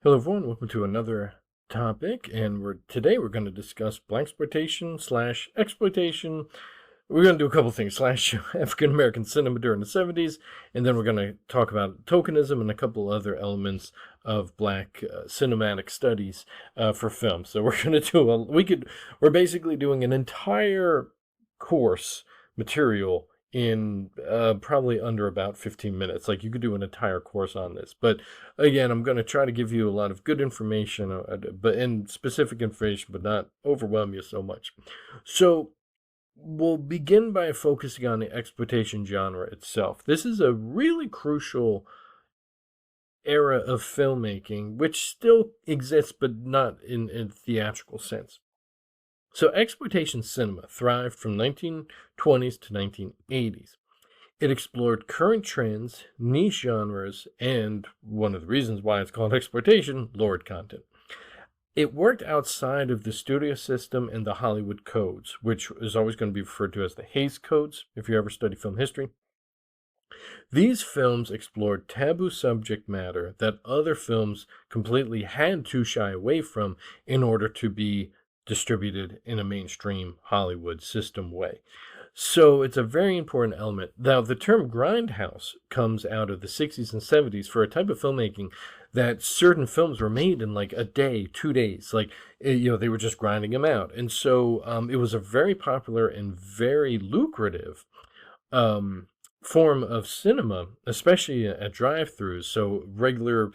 Hello everyone, welcome to another topic, and today we're going to discuss blaxploitation slash exploitation. We're going to do a couple things, slash African American cinema during the 70s, and then we're going to talk about tokenism and a couple other elements of black cinematic studies for film. So we're going to we're basically doing an entire course material in probably under about 15 minutes. Like, you could do an entire course on this. But again, I'm going to try to give you a lot of good information, and specific information, but not overwhelm you so much. So we'll begin by focusing on the exploitation genre itself. This is a really crucial era of filmmaking, which still exists, but not in a theatrical sense. So exploitation cinema thrived from 1920s to 1980s. It explored current trends, niche genres, and one of the reasons why it's called exploitation, lurid content. It worked outside of the studio system and the Hollywood codes, which is always going to be referred to as the Hays Codes, if you ever study film history. These films explored taboo subject matter that other films completely had to shy away from in order to be distributed in a mainstream Hollywood system way. So it's a very important element. Now, the term grindhouse comes out of the 60s and 70s for a type of filmmaking that certain films were made in like a day, 2 days. Like, they were just grinding them out. And so it was a very popular and very lucrative form of cinema, especially at drive-throughs. So regular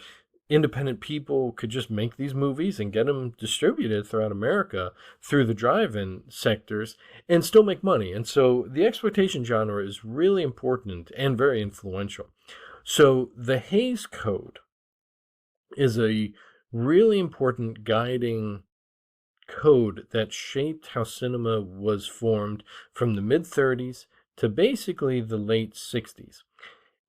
independent people could just make these movies and get them distributed throughout America through the drive-in sectors and still make money. And so the exploitation genre is really important and very influential. So the Hays Code is a really important guiding code that shaped how cinema was formed from the mid-30s to basically the late 60s.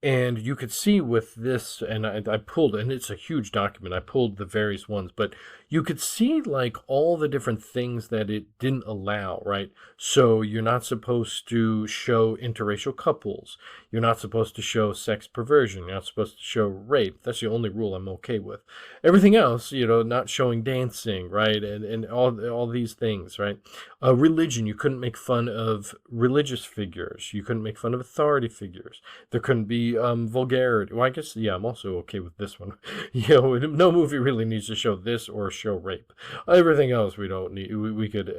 And you could see with this, and I pulled, and it's a huge document, I pulled the various ones, but you could see like all the different things that it didn't allow, right? So you're not supposed to show interracial couples. You're not supposed to show sex perversion. You're not supposed to show rape. That's the only rule I'm okay with. Everything else, not showing dancing, right? And all these things, right? Religion, you couldn't make fun of religious figures. You couldn't make fun of authority figures. There couldn't be vulgarity. Well, I guess, yeah, I'm also okay with this one. No movie really needs to show this or show rape. Everything else we don't need. We could,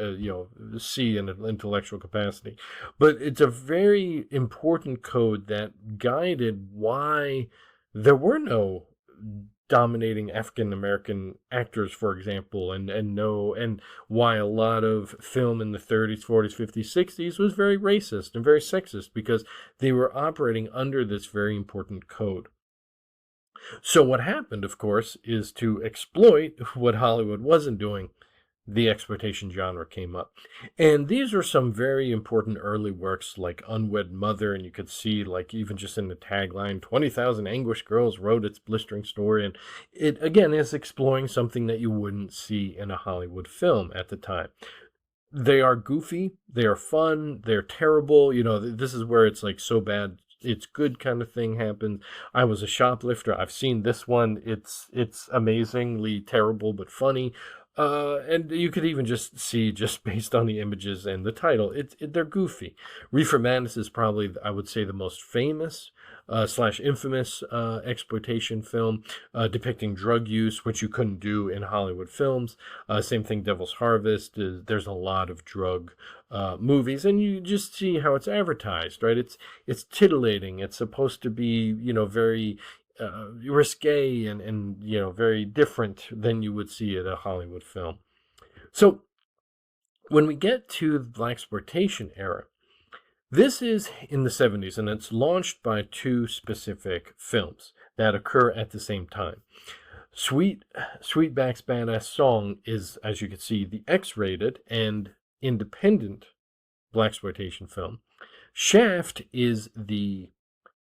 see in an intellectual capacity. But it's a very important code that guided why there were no dominating African American actors, for example, and why a lot of film in the 30s, 40s, 50s, 60s was very racist and very sexist, because they were operating under this very important code. So what happened, of course, is to exploit what Hollywood wasn't doing. The exploitation genre came up. And these are some very important early works like Unwed Mother, and you could see, like, even just in the tagline, 20,000 anguished girls wrote its blistering story. And it, again, is exploring something that you wouldn't see in a Hollywood film at the time. They are goofy, they are fun, they're terrible. This is where it's like so bad it's good kind of thing happens. I Was a Shoplifter. I've seen this one. It's amazingly terrible but funny. And you could even just see, just based on the images and the title, they're goofy. Reefer Madness is probably, I would say, the most famous slash infamous exploitation film depicting drug use, which you couldn't do in Hollywood films. Same thing, Devil's Harvest. There's a lot of drug movies, and you just see how it's advertised, right? It's titillating. It's supposed to be, very risque and very different than you would see at a Hollywood film. So when we get to the blaxploitation era, this is in the 70s, and it's launched by two specific films that occur at the same time. Sweetback's Badass Song is, as you can see, the X-rated and independent blaxploitation film. Shaft is the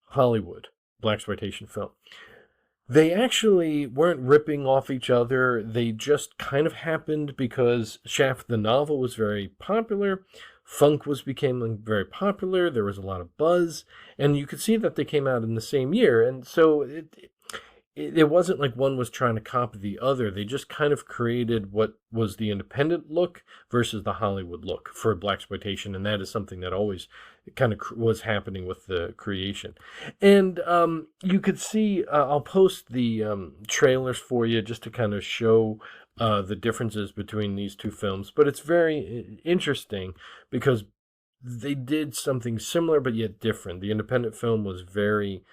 Hollywood blaxploitation film. They actually weren't ripping off each other. They just kind of happened because Shaft the novel was very popular. Funk was becoming very popular. There was a lot of buzz, and you could see that they came out in the same year. And so it wasn't like one was trying to copy the other. They just kind of created what was the independent look versus the Hollywood look for blaxploitation, and that is something that always kind of was happening with the creation. And you could see, I'll post the trailers for you just to kind of show the differences between these two films. But it's very interesting because they did something similar but yet different. The independent film was very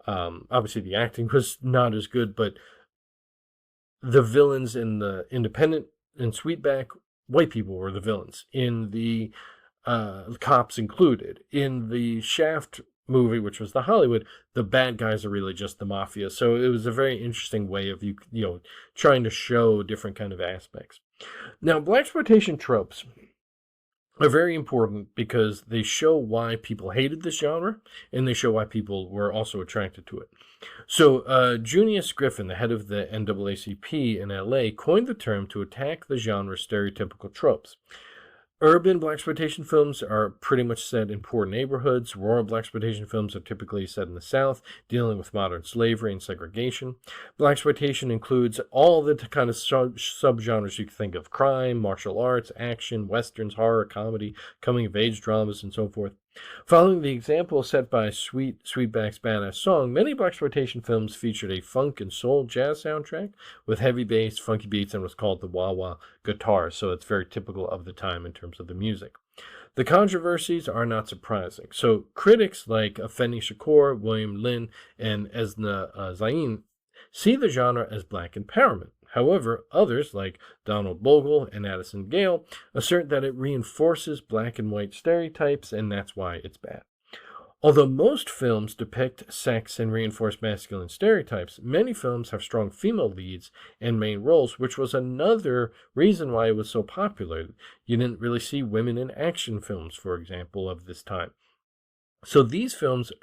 obviously the acting was not as good, but the villains in the independent and Sweetback, white people were the villains. In the cops included. In the Shaft movie, which was the Hollywood, the bad guys are really just the mafia. So it was a very interesting way of trying to show different kind of aspects. Now, blaxploitation tropes are very important because they show why people hated this genre and they show why people were also attracted to it. So, Junius Griffin, the head of the NAACP in LA, coined the term to attack the genre's stereotypical tropes. Urban blaxploitation films are pretty much set in poor neighborhoods. Rural blaxploitation films are typically set in the South, dealing with modern slavery and segregation. Blaxploitation includes all the kind of subgenres you can think of: crime, martial arts, action, westerns, horror, comedy, coming-of-age dramas, and so forth. Following the example set by Sweetback's Badass Song, many blaxploitation films featured a funk and soul jazz soundtrack with heavy bass, funky beats, and what's called the wah-wah guitar, so it's very typical of the time in terms of the music. The controversies are not surprising. So critics like Afeni Shakur, William Lin, and Esna Zain see the genre as black empowerment. However, others, like Donald Bogle and Addison Gale, assert that it reinforces black and white stereotypes, and that's why it's bad. Although most films depict sex and reinforce masculine stereotypes, many films have strong female leads and main roles, which was another reason why it was so popular. You didn't really see women in action films, for example, of this time. So these films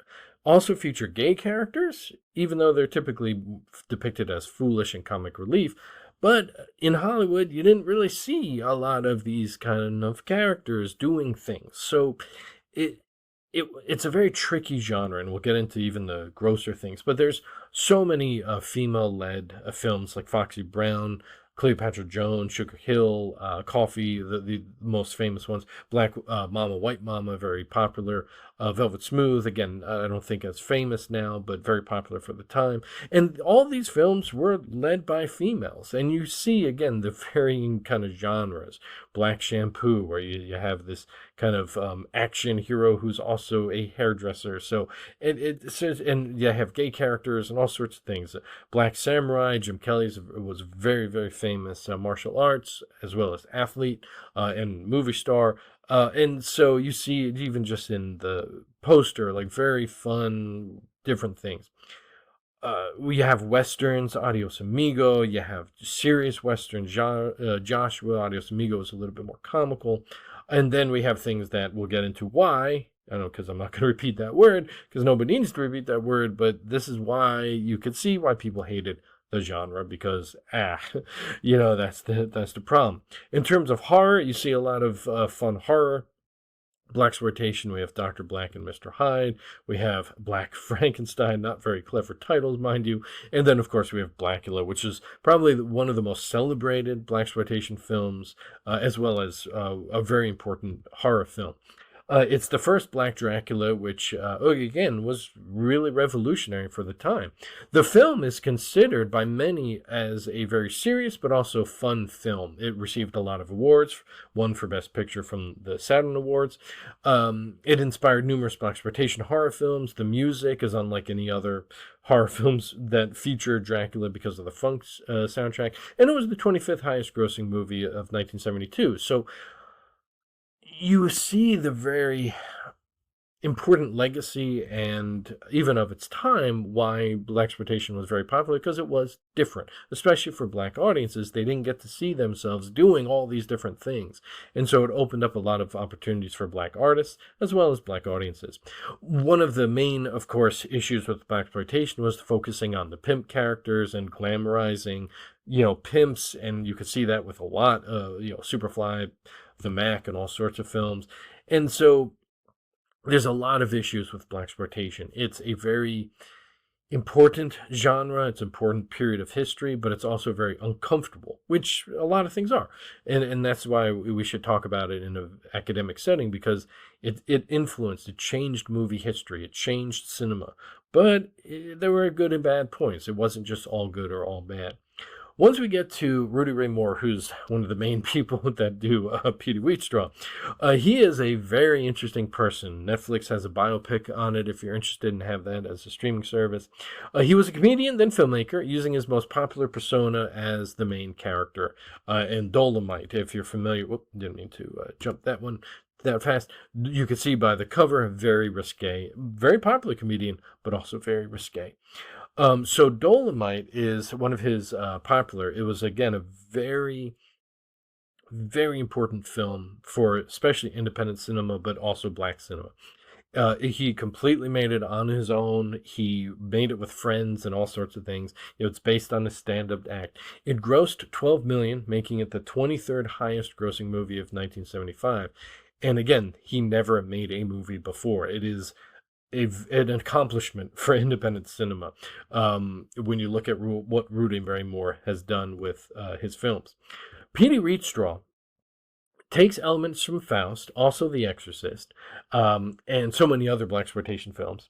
also feature gay characters, even though they're typically depicted as foolish and comic relief. But in Hollywood, you didn't really see a lot of these kind of characters doing things. So it's a very tricky genre, and we'll get into even the grosser things. But there's so many female-led films like Foxy Brown, Cleopatra Jones, Sugar Hill, Coffee, the most famous ones. Black Mama, White Mama, very popular. Velvet Smooth, again, I don't think as famous now, but very popular for the time. And all these films were led by females. And you see, again, the varying kind of genres. Black Shampoo, where you have this kind of action hero who's also a hairdresser. So it says, and you have gay characters and all sorts of things. Black Samurai, Jim Kelly was very, very famous martial arts as well as athlete and movie star. And so you see it even just in the poster, like very fun, different things. We have westerns, Adios Amigo. You have serious westerns, Joshua. Adios Amigo is a little bit more comical. And then we have things that we'll get into why. I don't know, because I'm not going to repeat that word, because nobody needs to repeat that word, but this is why you could see why people hated the genre, because that's the problem. In terms of horror, you see a lot of fun horror. Blaxploitation, we have Dr. Black and Mr. Hyde. We have Black Frankenstein, not very clever titles, mind you. And then, of course, we have Blackula, which is probably one of the most celebrated blaxploitation films, as well as a very important horror film. It's the first Black Dracula, which, again, was really revolutionary for the time. The film is considered by many as a very serious but also fun film. It received a lot of awards, one for Best Picture from the Saturn Awards. It inspired numerous blaxploitation horror films. The music is unlike any other horror films that feature Dracula because of the funk soundtrack. And it was the 25th highest grossing movie of 1972. So you see the very important legacy and even of its time why blaxploitation was very popular, because it was different, especially for black audiences. They didn't get to see themselves doing all these different things, and so it opened up a lot of opportunities for black artists as well as black audiences. One of the main, of course, issues with blaxploitation was focusing on the pimp characters and glamorizing pimps, and you could see that with a lot of Superfly, The Mac, and all sorts of films. And so there's a lot of issues with blaxploitation. It's important genre, it's important period of history, but it's also very uncomfortable, which a lot of things are. And that's why we should talk about it in an academic setting, because it influenced, it changed movie history, it changed cinema. But there were good and bad points. It wasn't just all good or all bad. Once we get to Rudy Ray Moore, who's one of the main people that do Petey Wheatstraw, he is a very interesting person. Netflix has a biopic on it if you're interested in have that as a streaming service. He was a comedian, then filmmaker, using his most popular persona as the main character. In Dolomite, if you're familiar, whoop, didn't mean to jump that one that fast. You can see by the cover, very risque, very popular comedian, but also very risque. So Dolomite is one of his popular. It was again a very, very important film for especially independent cinema, but also black cinema. He completely made it on his own. He made it with friends and all sorts of things. It's based on a stand-up act. It grossed 12 million, making it the 23rd highest grossing movie of 1975. And again, he never made a movie before. It is an accomplishment for independent cinema when you look at what Rudy Ray Moore has done with his films. Petey Wheatstraw takes elements from Faust, also The Exorcist, and so many other blaxploitation films.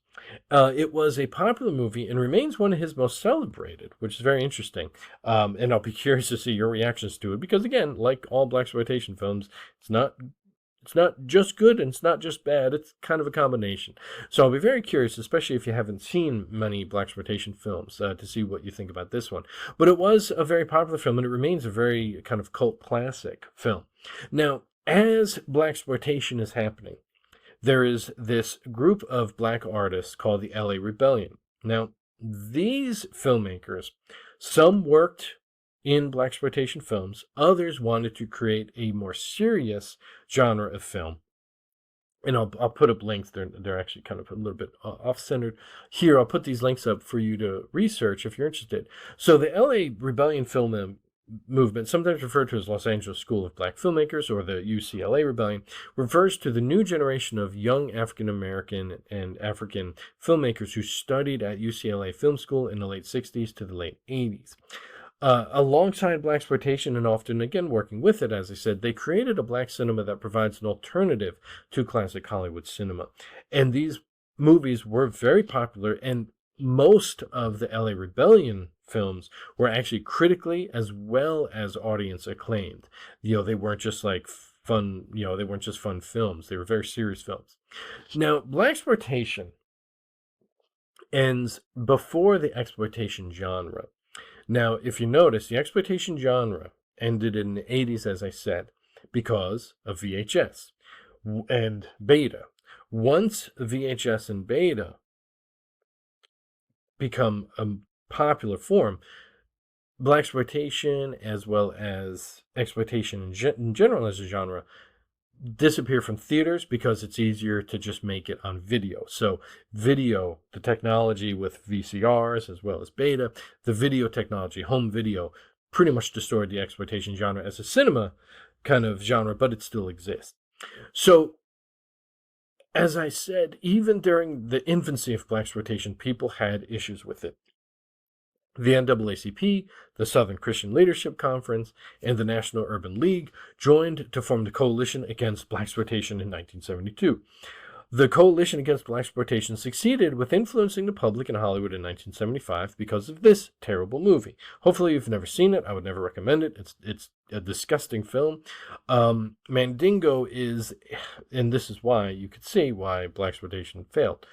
It was a popular movie and remains one of his most celebrated, which is very interesting. And I'll be curious to see your reactions to it, because again, like all blaxploitation films, it's not just good and it's not just bad. It's kind of a combination. So I'll be very curious, especially if you haven't seen many blaxploitation films, to see what you think about this one. But it was a very popular film, and it remains a very kind of cult classic film. Now, as blaxploitation is happening, there is this group of black artists called the LA Rebellion. Now, these filmmakers, some worked in blaxploitation films, others wanted to create a more serious genre of film. And I'll put up links. They're actually kind of a little bit off-centered here. I'll put these links up for you to research if you're interested. So the LA Rebellion film movement, sometimes referred to as Los Angeles School of Black Filmmakers or the UCLA Rebellion, refers to the new generation of young African American and African filmmakers who studied at UCLA Film School in the late 60s to the late 80s. Alongside blaxploitation, and often again working with it, as I said, they created a black cinema that provides an alternative to classic Hollywood cinema. And these movies were very popular, and most of the LA Rebellion films were actually critically as well as audience acclaimed. They weren't just like fun, they weren't just fun films. They were very serious films. Now, blaxploitation ends before the exploitation genre. Now, if you notice, the exploitation genre ended in the 80s, as I said, because of VHS and beta. Once VHS and beta become a popular form, blaxploitation as well as exploitation in general as a genre disappear from theaters because it's easier to just make it on video. So video, the technology with VCRs as well as beta, the video technology, home video, pretty much destroyed the exploitation genre as a cinema kind of genre, but it still exists. So as I said, even during the infancy of blaxploitation, people had issues with it. The NAACP, the Southern Christian Leadership Conference, and the National Urban League joined to form the Coalition Against Blaxploitation in 1972. The Coalition Against Blaxploitation succeeded with influencing the public in Hollywood in 1975 because of this terrible movie. Hopefully you've never seen it. I would never recommend it. It's a disgusting film. Mandingo is, and this is why you could see why blaxploitation failed,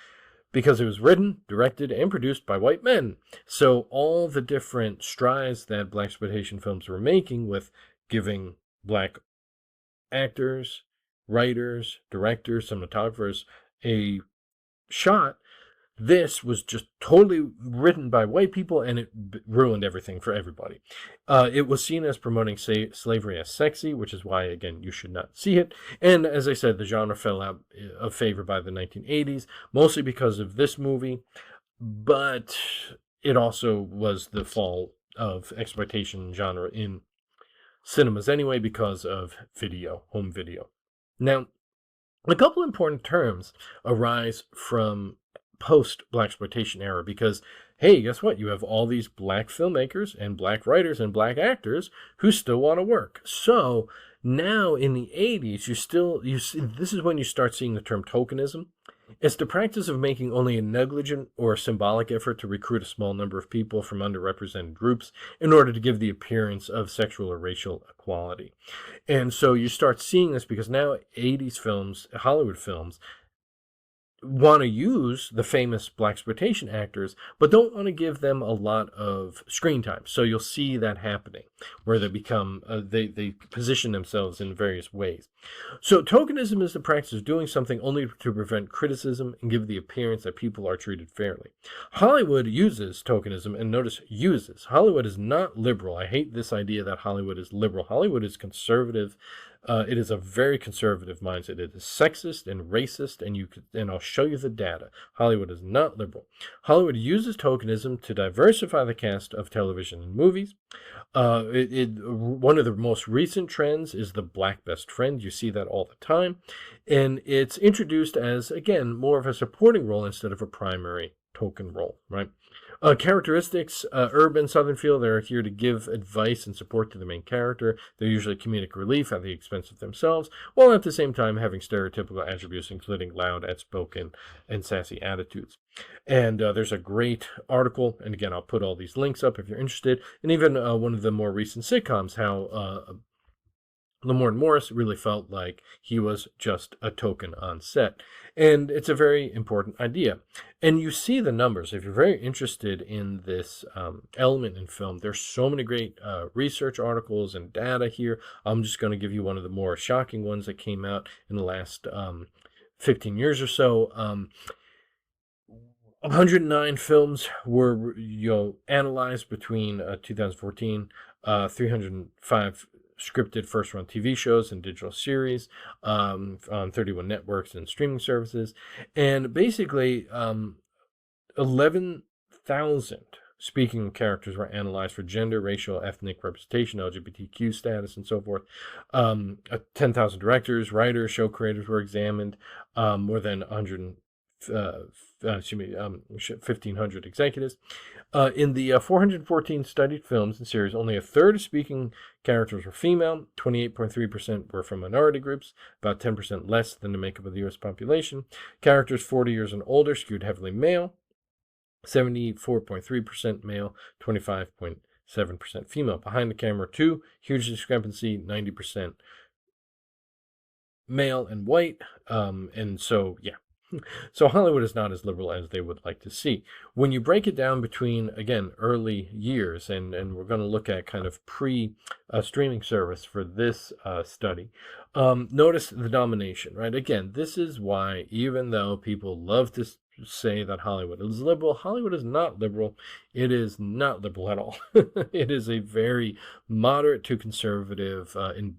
because it was written, directed, and produced by white men. So all the different strides that blaxploitation films were making with giving black actors, writers, directors, cinematographers a shot, this was just totally written by white people, and it ruined everything for everybody. It was seen as promoting slavery as sexy, which is why, again, you should not see it. And as I said, the genre fell out of favor by the 1980s, mostly because of this movie, but it also was the fall of exploitation genre in cinemas anyway because of video, home video. Now, a couple important terms arise from post-Blaxploitation era, because, hey, guess what? You have all these black filmmakers and black writers and black actors who still want to work. So now in the 80s, you see, this is when you start seeing the term tokenism. It's the practice of making only a negligent or symbolic effort to recruit a small number of people from underrepresented groups in order to give the appearance of sexual or racial equality. And so you start seeing this because now 80s films, Hollywood films, want to use the famous Blaxploitation actors, but don't want to give them a lot of screen time. So you'll see that happening, where they become they position themselves in various ways. So tokenism is the practice of doing something only to prevent criticism and give the appearance that people are treated fairly. Hollywood uses tokenism, and notice uses. Hollywood is not liberal. I hate this idea that Hollywood is liberal. Hollywood is conservative. It is a very conservative mindset. It is sexist and racist, and I'll show you the data. Hollywood is not liberal. Hollywood uses tokenism to diversify the cast of television and movies. One of the most recent trends is the black best friend. You see that all the time, and it's introduced as, again, more of a supporting role instead of a primary token role, right? Characteristics, urban Southern feel. They're here to give advice and support to the main character. They're usually comedic relief at the expense of themselves, while at the same time having stereotypical attributes, including loud, outspoken, and sassy attitudes. And there's a great article, and again, I'll put all these links up if you're interested, and even one of the more recent sitcoms, how Lamorne Morris really felt like he was just a token on set. And it's a very important idea. And you see the numbers. If you're very interested in this element in film, there's so many great research articles and data here. I'm just going to give you one of the more shocking ones that came out in the last 15 years or so. 109 films were analyzed between 2014, 305 scripted first-run TV shows and digital series on 31 networks and streaming services. And basically, 11,000 speaking characters were analyzed for gender, racial, ethnic representation, LGBTQ status, and so forth. 10,000 directors, writers, show creators were examined. More than 1,500 executives. In the 414 studied films and series, only a third of speaking characters were female, 28.3% were from minority groups, about 10% less than the makeup of the U.S. population. Characters 40 years and older skewed heavily male, 74.3% male, 25.7% female. Behind the camera, too, huge discrepancy, 90% male and white. And so, yeah. So Hollywood is not as liberal as they would like to see. When you break it down between, again, early years, and we're going to look at kind of pre-streaming service for this study, notice the domination, right? Again, this is why, even though people love to say that Hollywood is liberal, Hollywood is not liberal. It is not liberal at all. It is a very moderate to conservative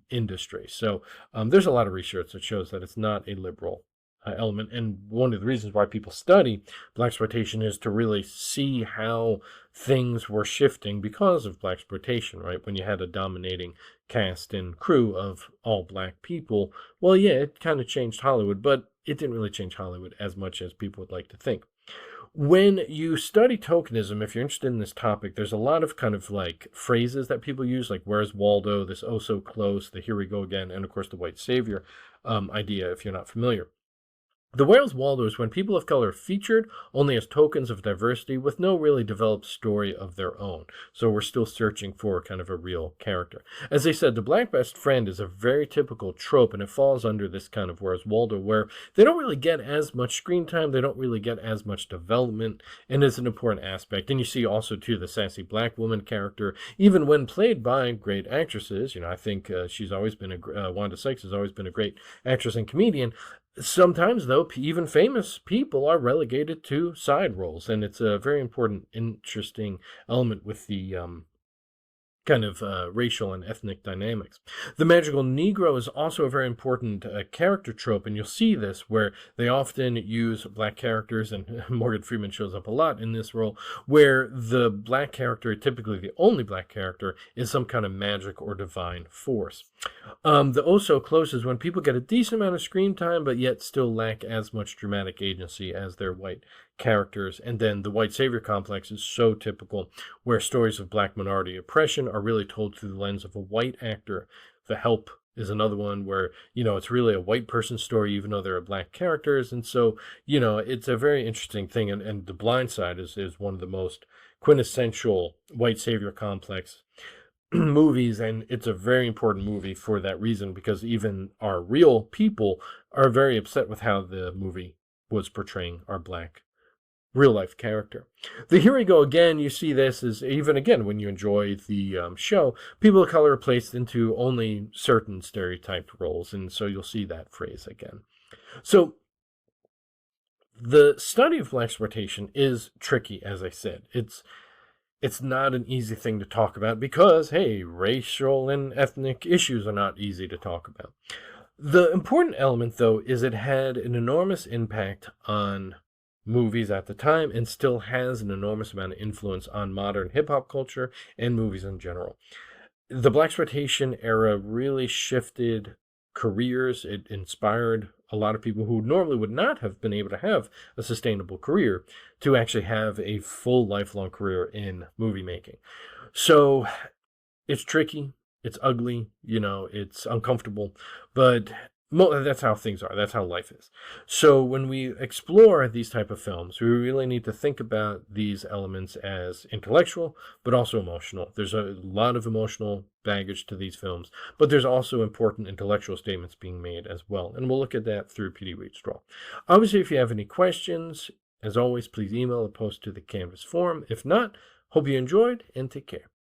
industry. So there's a lot of research that shows that it's not a liberal element, and one of the reasons why people study Blaxploitation is to really see how things were shifting because of Blaxploitation, right? When you had a dominating cast and crew of all black people, well, yeah, it kind of changed Hollywood, but it didn't really change Hollywood as much as people would like to think. When you study tokenism, if you're interested in this topic, there's a lot of kind of like phrases that people use, like "where's Waldo," this "oh so close," the "here we go again," and of course the white savior idea, if you're not familiar. The Where's Waldo is when people of color are featured only as tokens of diversity with no really developed story of their own. So we're still searching for kind of a real character. As I said, the black best friend is a very typical trope, and it falls under this kind of Where's Waldo, where they don't really get as much screen time, they don't really get as much development, and it's an important aspect. And you see also, too, the sassy black woman character, even when played by great actresses. I think she's always been Wanda Sykes has always been a great actress and comedian. Sometimes, though, even famous people are relegated to side roles, and it's a very important, interesting element with the kind of racial and ethnic dynamics. The magical Negro is also a very important character trope, and you'll see this where they often use black characters, and Morgan Freeman shows up a lot in this role, where the black character, typically the only black character, is some kind of magic or divine force. The oh so close is when people get a decent amount of screen time, but yet still lack as much dramatic agency as their white characters. And then the white savior complex is so typical, where stories of Black minority oppression are really told through the lens of a white actor. The Help is another one where, it's really a white person story, even though there are Black characters. And so, it's a very interesting thing. And The Blind Side is one of the most quintessential white savior complex movies, and it's a very important movie for that reason, because even our real people are very upset with how the movie was portraying our Black real life character. The Here We Go Again, you see this is even again when you enjoy the show, people of color are placed into only certain stereotyped roles, and so you'll see that phrase again. So the study of Blaxploitation is tricky, as I said. It's not an easy thing to talk about because, hey, racial and ethnic issues are not easy to talk about. The important element, though, is it had an enormous impact on movies at the time and still has an enormous amount of influence on modern hip-hop culture and movies in general. The Blaxploitation era really shifted careers. It inspired a lot of people who normally would not have been able to have a sustainable career to actually have a full lifelong career in movie making. So it's tricky, it's ugly, it's uncomfortable, but that's how things are. That's how life is. So when we explore these type of films, we really need to think about these elements as intellectual, but also emotional. There's a lot of emotional baggage to these films, but there's also important intellectual statements being made as well. And we'll look at that through P.D. Wheat Straw. Obviously, if you have any questions, as always, please email or post to the Canvas forum. If not, hope you enjoyed and take care.